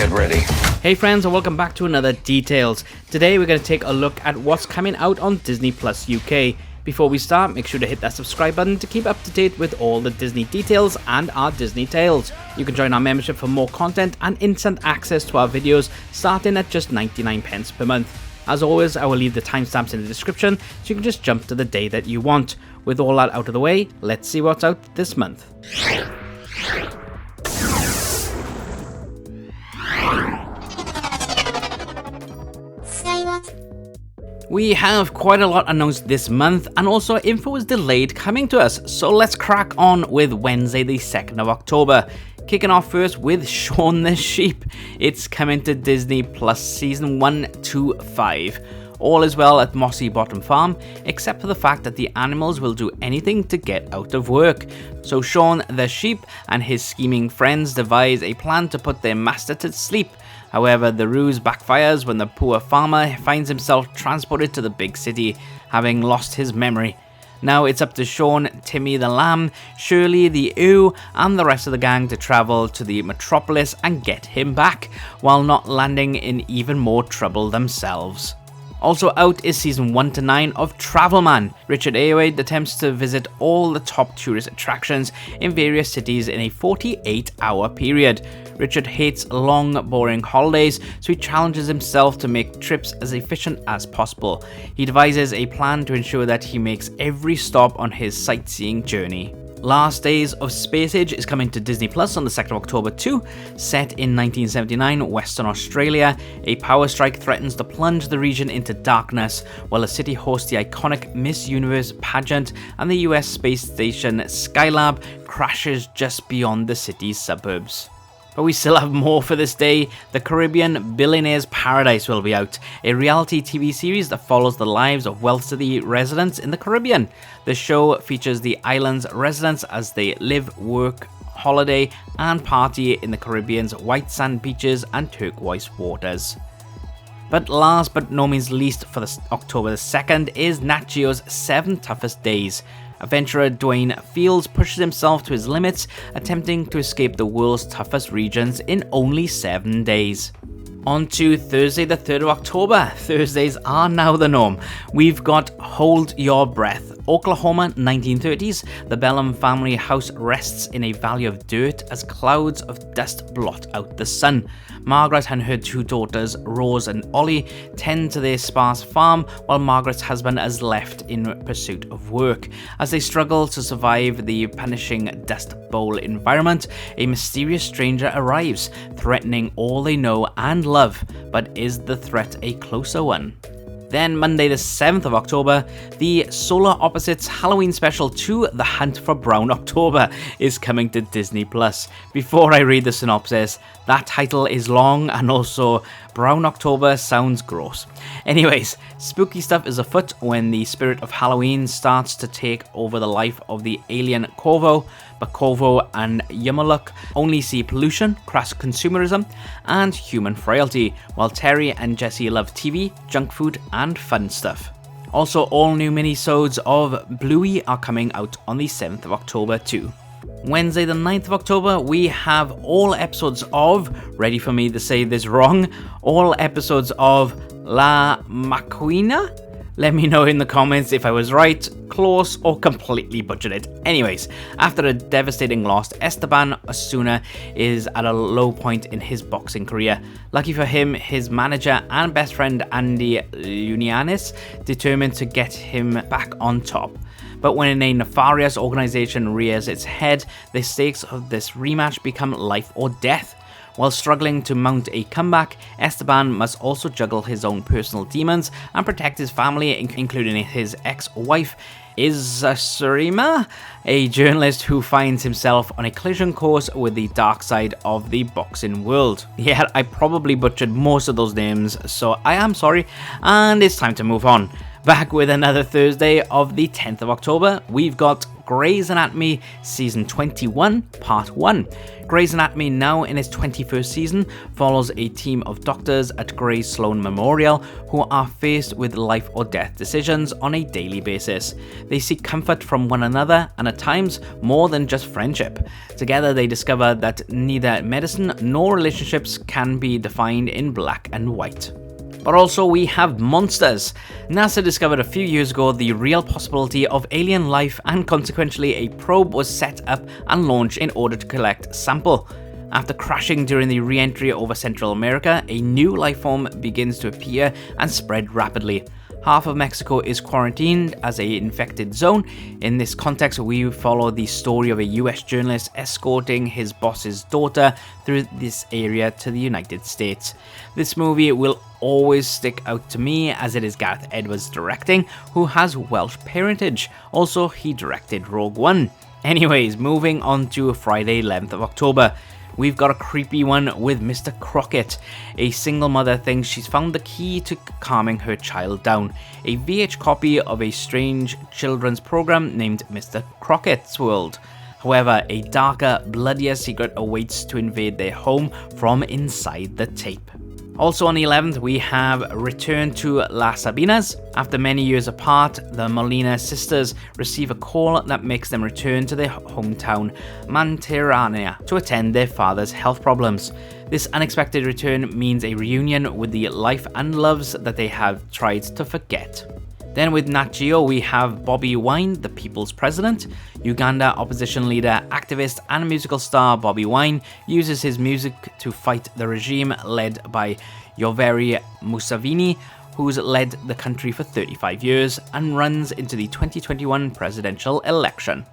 get ready. Hey friends, and welcome back to another Details. Today we're going to take a look at what's coming out on Disney Plus UK. Before we start, make sure to hit that subscribe button to keep up to date with all the Disney details and our Disney tales. You can join our membership for more content and instant access to our videos starting at just 99 pence per month. As always, I will leave the timestamps in the description so you can just jump to the day that you want. With all that out of the way, let's see what's out this month. We have quite a lot announced this month, and also info is delayed coming to us, so let's crack on with Wednesday the 2nd of October. Kicking off first with Shaun the Sheep. It's coming to Disney Plus Season 1 to 5. All is well at Mossy Bottom Farm, except for the fact that the animals will do anything to get out of work. So Shaun the Sheep and his scheming friends devise a plan to put their master to sleep. However, the ruse backfires when the poor farmer finds himself transported to the big city, having lost his memory. Now it's up to Shaun, Timmy the Lamb, Shirley the Ewe, and the rest of the gang to travel to the metropolis and get him back, while not landing in even more trouble themselves. Also out is Season 1 to 9 of Travelman. Richard Ayoade attempts to visit all the top tourist attractions in various cities in a 48-hour period. Richard hates long, boring holidays, so he challenges himself to make trips as efficient as possible. He devises a plan to ensure that he makes every stop on his sightseeing journey. Last Days of Space Age is coming to Disney Plus on the 2nd of October too. Set in 1979 Western Australia, a power strike threatens to plunge the region into darkness, while the city hosts the iconic Miss Universe pageant, and the US space station Skylab crashes just beyond the city's suburbs. But we still have more for this day. The Caribbean Billionaire's Paradise will be out, a reality TV series that follows the lives of wealthy residents in the Caribbean. The show features the island's residents as they live, work, holiday, and party in the Caribbean's white sand beaches and turquoise waters. But last but no means least for October the 2nd is Nat Geo's 7 Toughest Days. Adventurer Dwayne Fields pushes himself to his limits, attempting to escape the world's toughest regions in only 7 days. On to Thursday the 3rd of October. Thursdays are now the norm. We've got Hold Your Breath. Oklahoma 1930s, the Bellum family house rests in a valley of dirt as clouds of dust blot out the sun. Margaret and her 2 daughters, Rose and Ollie, tend to their sparse farm, while Margaret's husband is left in pursuit of work. As they struggle to survive the punishing Dust Bowl environment, a mysterious stranger arrives, threatening all they know and love, but is the threat a closer one? Then Monday the 7th of October, the Solar Opposites Halloween Special 2, The Hunt for Brown October, is coming to Disney+. Before I read the synopsis, that title is long, and also Brown October sounds gross. Anyways, spooky stuff is afoot when the spirit of Halloween starts to take over the life of the alien Corvo, but Corvo and Yumalook only see pollution, crass consumerism, and human frailty, while Terry and Jesse love TV, junk food, and fun stuff. Also, all new minisodes of Bluey are coming out on the 7th of October too. Wednesday the 9th of October, we have all episodes of, ready for me to say this wrong, all episodes of La Maquina? Let me know in the comments if I was right, close, or completely butchered it. Anyways, after a devastating loss, Esteban Osuna is at a low point in his boxing career. Lucky for him, his manager and best friend Andy Lunianis determined to get him back on top. But when a nefarious organization rears its head, the stakes of this rematch become life or death. While struggling to mount a comeback, Esteban must also juggle his own personal demons and protect his family, including his ex-wife, Izasarima, a journalist who finds himself on a collision course with the dark side of the boxing world. Yeah, I probably butchered most of those names, so I am sorry, and it's time to move on. Back with another Thursday of the 10th of October, we've got Grey's Anatomy Season 21, Part 1. Grey's Anatomy, now in its 21st season, follows a team of doctors at Grey Sloan Memorial who are faced with life or death decisions on a daily basis. They seek comfort from one another and at times more than just friendship. Together they discover that neither medicine nor relationships can be defined in black and white. But also we have monsters. NASA discovered a few years ago the real possibility of alien life, and consequently a probe was set up and launched in order to collect sample. After crashing during the re-entry over Central America, a new life form begins to appear and spread rapidly. Half of Mexico is quarantined as an infected zone. In this context, we follow the story of a US journalist escorting his boss's daughter through this area to the United States. This movie will always stick out to me as it is Gareth Edwards directing, who has Welsh parentage. Also, he directed Rogue One. Anyways, moving on to Friday 11th of October. We've got a creepy one with Mr. Crockett. A single mother thinks she's found the key to calming her child down. A VH copy of a strange children's program named Mr. Crockett's World. However, a darker, bloodier secret awaits to invade their home from inside the tape. Also on the 11th, we have Return to Las Sabinas. After many years apart, the Molina sisters receive a call that makes them return to their hometown, Mantirania, to attend their father's health problems. This unexpected return means a reunion with the life and loves that they have tried to forget. Then with Nat Geo, we have Bobby Wine, the people's president. Uganda opposition leader, activist and musical star Bobby Wine uses his music to fight the regime led by Yoweri Museveni, who's led the country for 35 years and runs into the 2021 presidential election.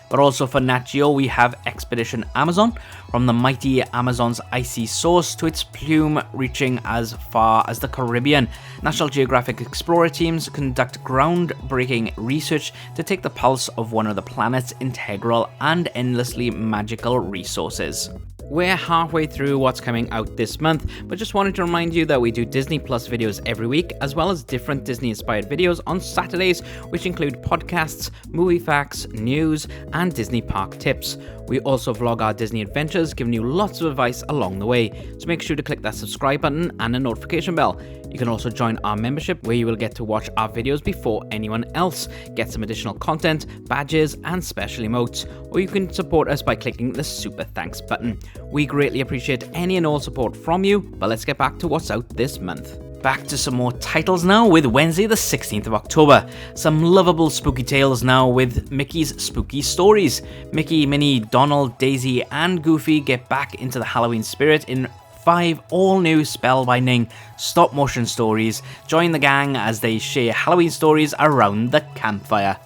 But also for Nat Geo, we have Expedition Amazon, from the mighty Amazon's icy source to its plume reaching as far as the Caribbean. National Geographic Explorer teams conduct groundbreaking research to take the pulse of one of the planet's integral and endlessly magical resources. We're halfway through what's coming out this month, but just wanted to remind you that we do Disney Plus videos every week, as well as different Disney-inspired videos on Saturdays, which include podcasts, movie facts, news, and Disney park tips. We also vlog our Disney adventures, giving you lots of advice along the way, so make sure to click that subscribe button and a notification bell. You can also join our membership, where you will get to watch our videos before anyone else, get some additional content, badges, and special emotes, or you can support us by clicking the super thanks button. We greatly appreciate any and all support from you, but let's get back to what's out this month. Back to some more titles now with Wednesday the 16th of October. Some lovable spooky tales now with Mickey's Spooky Stories. Mickey, Minnie, Donald, Daisy, and Goofy get back into the Halloween spirit in 5 all-new spellbinding stop-motion stories. Join the gang as they share Halloween stories around the campfire.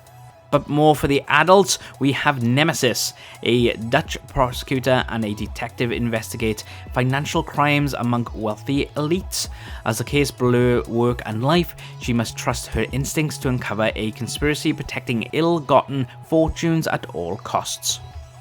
But more for the adults, we have Nemesis. A Dutch prosecutor and a detective investigate financial crimes among wealthy elites. As the case blur work and life, she must trust her instincts to uncover a conspiracy protecting ill-gotten fortunes at all costs.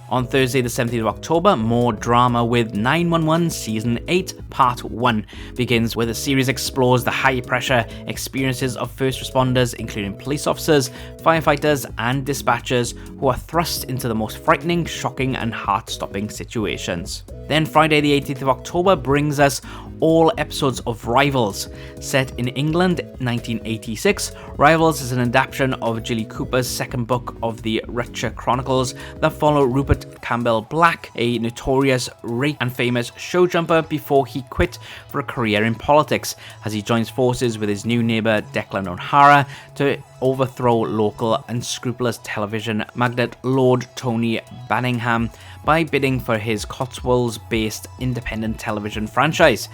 On Thursday the 17th of October, more drama with 911 Season 8 Part 1 begins, where the series explores the high-pressure experiences of first responders, including police officers, firefighters, and dispatchers, who are thrust into the most frightening, shocking, and heart-stopping situations. Then Friday the 18th of October brings us all episodes of Rivals. Set in England, 1986, Rivals is an adaptation of Jilly Cooper's second book of the Rutcher Chronicles that follow Rupert Campbell Black, a notorious, rich and famous show jumper, before he quit for a career in politics, as he joins forces with his new neighbour Declan O'Hara to overthrow local unscrupulous television magnate Lord Tony Banningham by bidding for his Cotswolds-based independent television franchise.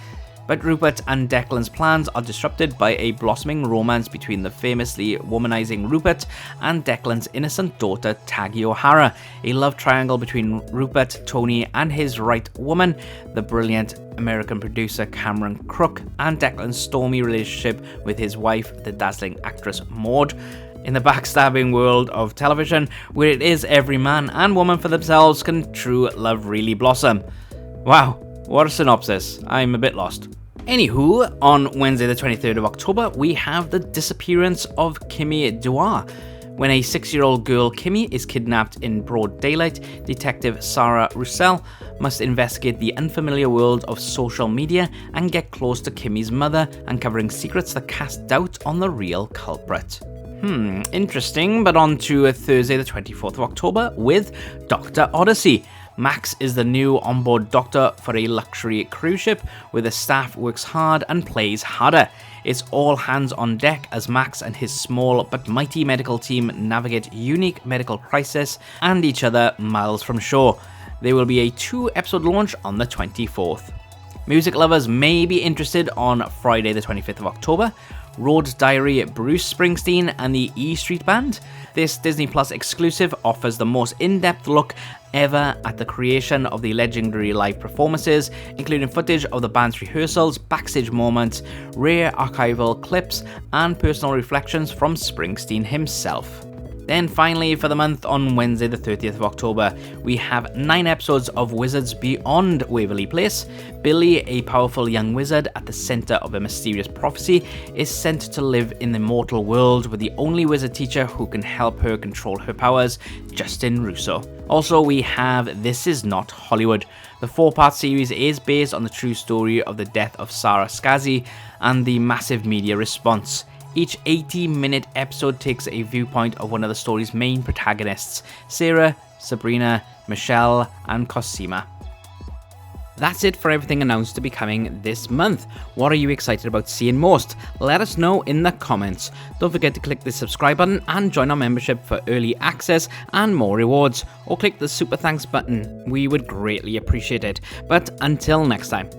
But Rupert and Declan's plans are disrupted by a blossoming romance between the famously womanizing Rupert and Declan's innocent daughter Taggy O'Hara, a love triangle between Rupert, Tony, and his right woman, the brilliant American producer Cameron Crook, and Declan's stormy relationship with his wife, the dazzling actress Maud. In the backstabbing world of television, where it is every man and woman for themselves, can true love really blossom? Wow, what a synopsis. I'm a bit lost. Anywho, on Wednesday the 23rd of October, we have the disappearance of Kimmy Dua. When a 6-year-old girl, Kimmy, is kidnapped in broad daylight, Detective Sarah Roussel must investigate the unfamiliar world of social media and get close to Kimmy's mother, uncovering secrets that cast doubt on the real culprit. Interesting, but on to Thursday the 24th of October with Dr. Odyssey. Max is the new onboard doctor for a luxury cruise ship where the staff works hard and plays harder. It's all hands on deck as Max and his small but mighty medical team navigate unique medical crisis and each other miles from shore. There will be a 2-episode launch on the 24th. Music lovers may be interested on Friday the 25th of October. Road Diary Bruce Springsteen and the E Street Band. This Disney Plus exclusive offers the most in-depth look ever at the creation of the legendary live performances, including footage of the band's rehearsals, backstage moments, rare archival clips, and personal reflections from Springsteen himself. Then finally, for the month, on Wednesday the 30th of October, we have 9 episodes of Wizards Beyond Waverly Place. Billy, a powerful young wizard at the center of a mysterious prophecy, is sent to live in the mortal world with the only wizard teacher who can help her control her powers, Justin Russo. Also, we have This Is Not Hollywood. The 4-part series is based on the true story of the death of Sarah Skazi and the massive media response. Each 80-minute episode takes a viewpoint of one of the story's main protagonists, Sarah, Sabrina, Michelle, and Cosima. That's it for everything announced to be coming this month. What are you excited about seeing most? Let us know in the comments. Don't forget to click the subscribe button and join our membership for early access and more rewards, or click the super thanks button. We would greatly appreciate it. But until next time.